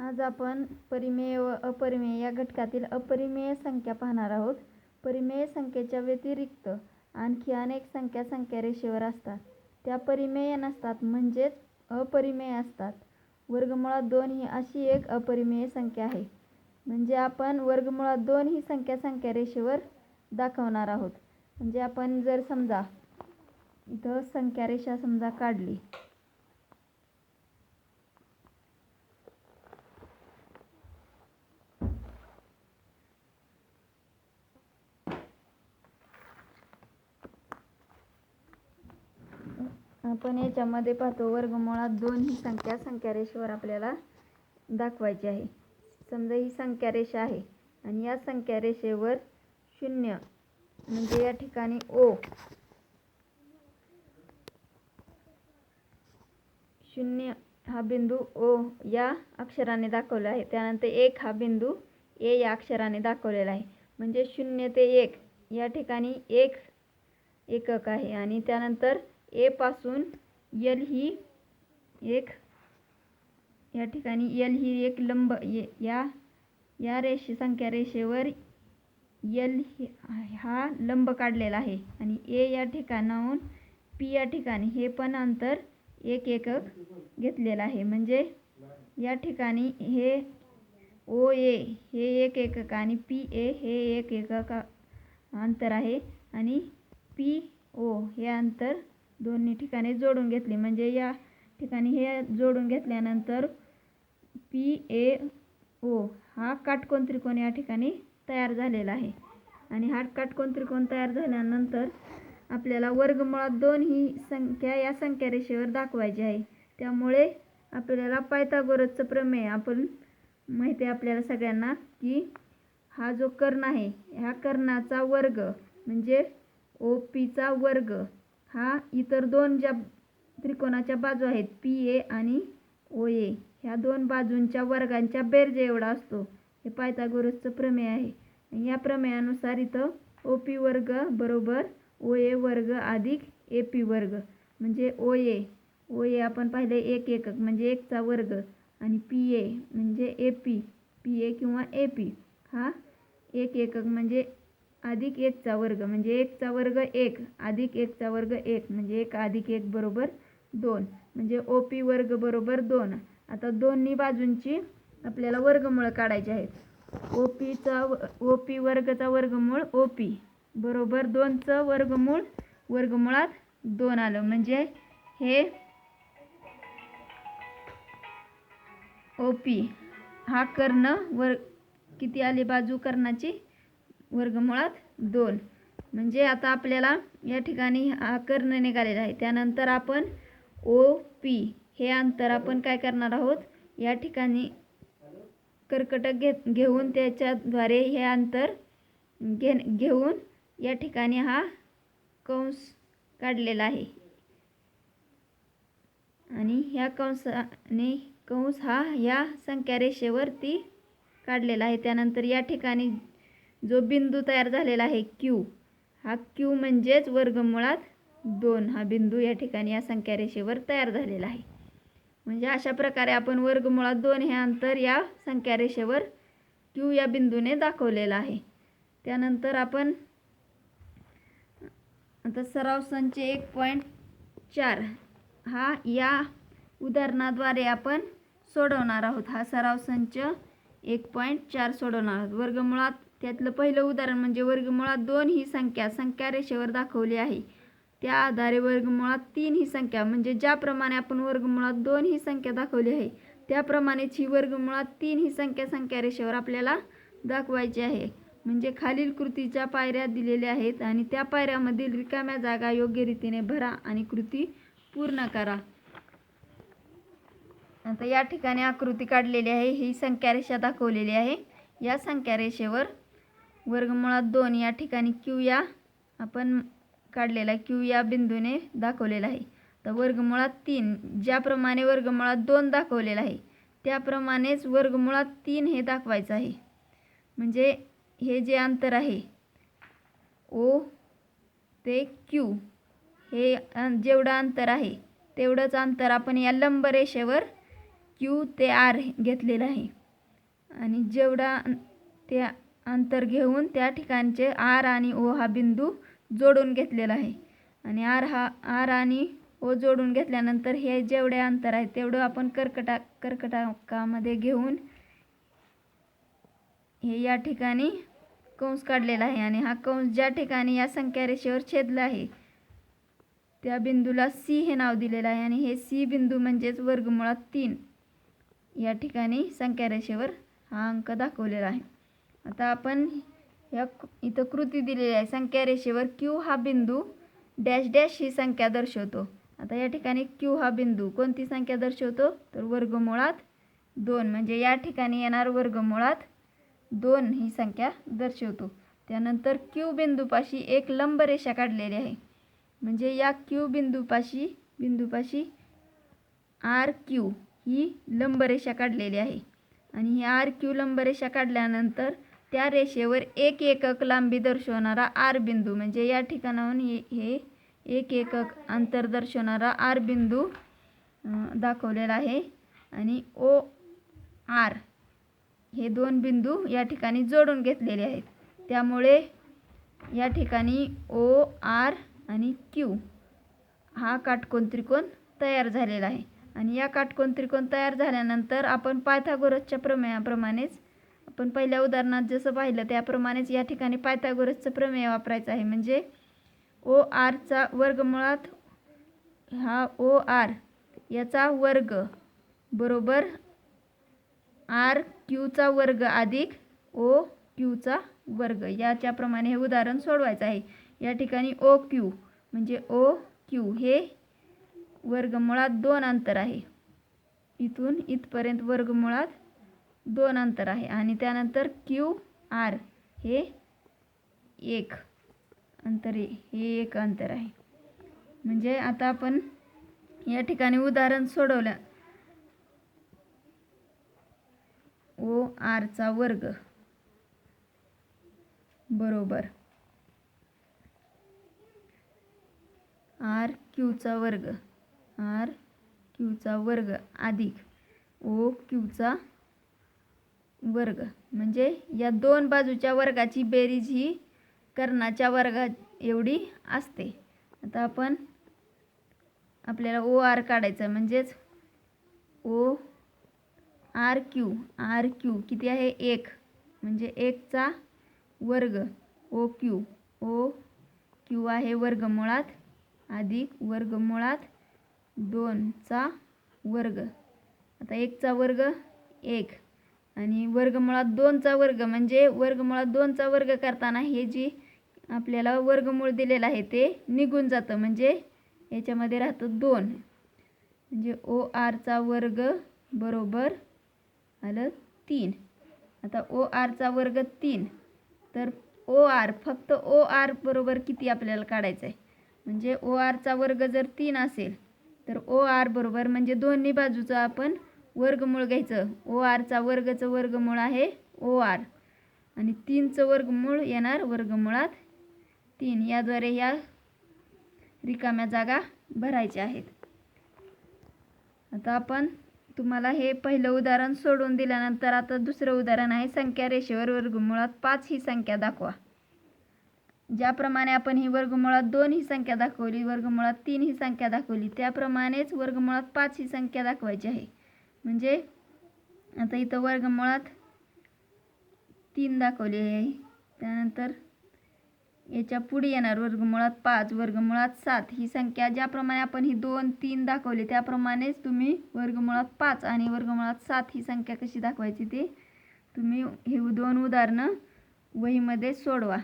आज आपण परिमेय व अपरिमेय या घटकातील अपरिमेय संख्या पाहणार आहोत. परिमेय संख्येच्या व्यतिरिक्त आणखी अनेक संख्या संख्यारेषेवर असतात. त्या परिमेय नसतात म्हणजेच अपरिमेय असतात. वर्गमुळात 2 ही अशी एक अपरिमेय संख्या आहे. म्हणजे आपण वर्गमुळात 2 ही संख्या संख्यारेषेवर दाखवणार आहोत. म्हणजे आपण जर समजा इथं संख्यारेषा समजा काढली, आपण याच्यामध्ये पाहतो वर्गमुळात 2 ही संख्या संख्यारेषेवर आपल्याला दाखवायची आहे. समजा ही संख्यारेषा आहे आणि या संख्यारेषेवर 0 म्हणजे या ठिकाणी O, 0 हा बिंदू O या अक्षराने दाखवला आहे. त्यानंतर 1 हा बिंदू A या अक्षराने दाखवलेला आहे. म्हणजे 0 ते 1 या ठिकाणी 1 एकक आहे आणि त्यानंतर A पासून L ही एक या ठिकाणी L ही एक लंब या संख्या रेषेवर L हा लंब काढलेला आहे आणि A या ठिकाणाहून P या ठिकाणी हे पण अंतर 1 एकक घेतलेलं आहे. म्हणजे या ठिकाणी हे OA हे 1 एकक आणि PA हे 1 एकक अंतर आहे आणि PO हे अंतर दोन्ही ठिकाणी जोडून घेतले. म्हणजे या ठिकाणी हे जोडून घेतल्यानंतर PAO हा काटकोन त्रिकोण या ठिकाणी तयार झालेला आहे. आणि हा काटकोन त्रिकोण तयार झाल्यानंतर आपल्याला वर्गमुळात 2 ही संख्या या संख्यारेषेवर दाखवायची आहे. त्यामुळे आपल्याला पायथागोरसचं प्रमेय आपण माहिती आहे आपल्याला सगळ्यांना की हा जो कर्ण आहे ह्या कर्णाचा वर्ग म्हणजे OPचा वर्ग हा इतर दोन ज्या त्रिकोणाच्या बाजू आहेत PA आणि OA ह्या दोन बाजूंच्या वर्गांच्या बेरजे एवढा असतो. हे पायथागोरसचं प्रमेय आहे. या प्रमेयानुसार इथं OP वर्ग बरोबर OA वर्ग अधिक AP वर्ग म्हणजे OA आपण पाहिले 1 एकक म्हणजे 1 चा वर्ग आणि PA म्हणजे PA किंवा AP हा 1 एकक म्हणजे अधिक 1 चा वर्ग म्हणजे 1 चा वर्ग 1 अधिक 1 चा वर्ग 1 म्हणजे 1 अधिक 1 बरोबर 2 म्हणजे OP वर्ग बरोबर 2. आता दोन्ही बाजूंची आपल्याला वर्गमूळ काढायचे आहेत. OP वर्गचा वर्गमूळ OP बरोबर 2 चं वर्गमूळ वर्गमुळात 2 आलं. म्हणजे हे OP हा कर्ण किती आली बाजू कर्णाची वर्गमुळात 2. म्हणजे आता आपल्याला या ठिकाणी हा कर्ण निघालेला आहे. त्यानंतर आपण OP हे अंतर आपण काय करणार आहोत या ठिकाणी कर्कटक घेऊन त्याच्याद्वारे हे अंतर घेऊन या ठिकाणी हा कंस काढलेला आहे आणि ह्या कंस हा या संख्यारेषेवरती काढलेला आहे. त्यानंतर या ठिकाणी जो बिंदू तयार झालेला आहे Q हा Q म्हणजेच वर्गमुळात 2 हा बिंदू या ठिकाणी या संख्यारेषेवर तयार झालेला आहे. म्हणजे अशा प्रकारे आपण वर्गमुळात 2 हे अंतर या संख्यारेषेवर Q या बिंदूने दाखवलेलं आहे. त्यानंतर आपण आता सराव संच 1.4 हा या उदाहरणाद्वारे आपण सोडवणार आहोत. हा सराव संच 1.4 सोडवणार आहोत. वर्गमुळात त्यातलं पहिलं उदाहरण म्हणजे वर्गमुळात 2 ही संख्या संख्यारेषेवर दाखवली आहे. त्या आधारे वर्गमुळात 3 ही संख्या म्हणजे ज्याप्रमाणे आपण वर्गमुळात 2 ही संख्या दाखवली आहे त्याप्रमाणेच ही वर्गमुळात 3 ही संख्या संख्यारेषेवर आपल्याला दाखवायची आहे. म्हणजे खालील कृतीच्या पायऱ्या दिलेल्या आहेत आणि त्या पायऱ्यामधील रिकाम्या जागा योग्य रीतीने भरा आणि कृती पूर्ण करा. आता या ठिकाणी आकृती काढलेली आहे. ही संख्यारेषा दाखवलेली आहे. या संख्यारेषेवर वर्गमुळात 2 या ठिकाणी Q या आपण काढलेला Q या बिंदूने दाखवलेला आहे. तर वर्गमुळात 3 ज्याप्रमाणे वर्गमुळात 2 दाखवलेला आहे त्याप्रमाणेच वर्गमुळात 3 हे दाखवायचं आहे. म्हणजे हे जे अंतर आहे O ते Q हे जेवढं अंतर आहे तेवढंच अंतर आपण या लंब रेषेवर क्यू ते आर घेतलेलं आहे आणि जेवढा ते अंतर घेऊन त्या ठिकाणचे आर आणि ओ हा बिंदू जोडून घेतलेला आहे आणि आर आणि ओ जोडून घेतल्यानंतर हे जेवढे अंतर आहे तेवढं आपण कर्कटाकामध्ये घेऊन हे या ठिकाणी कंस काढलेला आहे आणि हा कंस ज्या ठिकाणी या संख्या रेषेवर छेदला आहे त्या बिंदूला सी हे नाव दिलेलं आहे आणि हे सी बिंदू म्हणजेच वर्गमुळात 3 या ठिकाणी संख्या रेषेवर हा अंक दाखवलेला आहे. आता आपण इथं कृती दिलेली आहे. संख्या रेषेवर क्यू हा बिंदू डॅश डॅश ही संख्या दर्शवतो. आता या ठिकाणी क्यू हा बिंदू कोणती संख्या दर्शवतो तर वर्गमुळात 2 म्हणजे या ठिकाणी येणार वर्गमुळात 2 ही संख्या दर्शवतो. त्यानंतर क्यू बिंदूपाशी एक लंब रेषा काढलेली आहे म्हणजे या क्यू बिंदूपाशी आर क्यू ही लंबरेषा काढलेली आहे आणि ही आर क्यू लंबरेषा काढल्यानंतर त्या रेषेवर एक एकक लांबी दर्शवणारा आर बिंदू म्हणजे या ठिकाणाहून हे एक एकक अंतर दर्शवणारा आर बिंदू दाखवलेला आहे आणि ओ आर हे 2 बिंदू या ठिकाणी जोडून घेतलेले आहेत. त्यामुळे या ठिकाणी ओ आर आणि क्यू हा काटकोन त्रिकोण तयार झालेला आहे आणि या काटकोन त्रिकोण तयार झाल्यानंतर आपण पायथागोरसच्या प्रमेयाप्रमाणेच आपण पहिल्या उदाहरणात जसं पाहिलं त्याप्रमाणेच या ठिकाणी पायथागोरसचं प्रमेय वापरायचं आहे. म्हणजे ओ आरचा वर्गमुळात हा ओ आर याचा वर्ग बरोबर आर क्यूचा वर्ग अधिक ओ क्यूचा वर्ग याच्याप्रमाणे हे उदाहरण सोडवायचं आहे. या ठिकाणी ओ क्यू म्हणजे ओ क्यू हे वर्गमुळात 2 अंतर आहे. इथून इथपर्यंत वर्गमुळात 2 अंतर आहे आणि त्यानंतर क्यू आर हे 1 अंतर हे 1 अंतर आहे. म्हणजे आता आपण या ठिकाणी उदाहरण सोडवलं. ओ आरचा वर्ग बरोबर आर क्यूचा वर्ग अधिक ओ क्यूचा वर्ग म्हणजे या 2 बाजूच्या वर्गाची बेरीज ही कर्णाच्या वर्गा एवढी असते. आता आपल्याला ओ आर काढायचं म्हणजेच ओ आर क्यू किती आहे 1 म्हणजे 1 चा वर्ग ओ क्यू आहे वर्गमुळात अधिक वर्गमुळात 2 चा वर्ग. आता 1 चा वर्ग 1 आणि वर्गमुळात 2 चा वर्ग म्हणजे वर्गमुळात 2 चा वर्ग करताना हे जी आपल्याला वर्गमूळ दिलेलं आहे ते निघून जातं म्हणजे याच्यामध्ये राहतं 2 म्हणजे ओ आरचा वर्ग बरोबर आलं 3. आता ओ आरचा वर्ग 3 तर ओ आर फक्त ओ आर बरोबर किती आपल्याला काढायचं आहे म्हणजे ओ आरचा वर्ग जर 3 असेल तर ओ आर बरोबर म्हणजे दोन्ही बाजूचं आपण वर्गमूळ घ्यायचं. ओ आरचा वर्गचं वर्गमूळ आहे ओ आर आणि 3चं वर्गमूळ येणार वर्गमुळात 3. याद्वारे या रिकाम्या जागा भरायच्या आहेत. आता आपण तुम्हाला हे पहिलं उदाहरण सोडून दिल्यानंतर आता दुसरं उदाहरण आहे. संख्या रेषेवर वर्गमुळात 5 ही संख्या दाखवा. ज्याप्रमाणे आपण ही वर्गमुळात 2 ही संख्या दाखवली वर्गमुळात 3 ही संख्या दाखवली त्याप्रमाणेच वर्गमुळात 5 ही संख्या दाखवायची आहे. म्हणजे आता इथं वर्गमुळात 3 दाखवली आहे त्यानंतर याच्या पुढे येणार वर्गमुळात 5 वर्गमुळात 7 ही संख्या ज्याप्रमाणे आपण ही 2 3 दाखवली त्याप्रमाणेच तुम्ही वर्गमुळात 5 आणि वर्गमुळात 7 ही संख्या कशी दाखवायची ते तुम्ही हे 2 उदाहरणं वहीमध्ये सोडवा.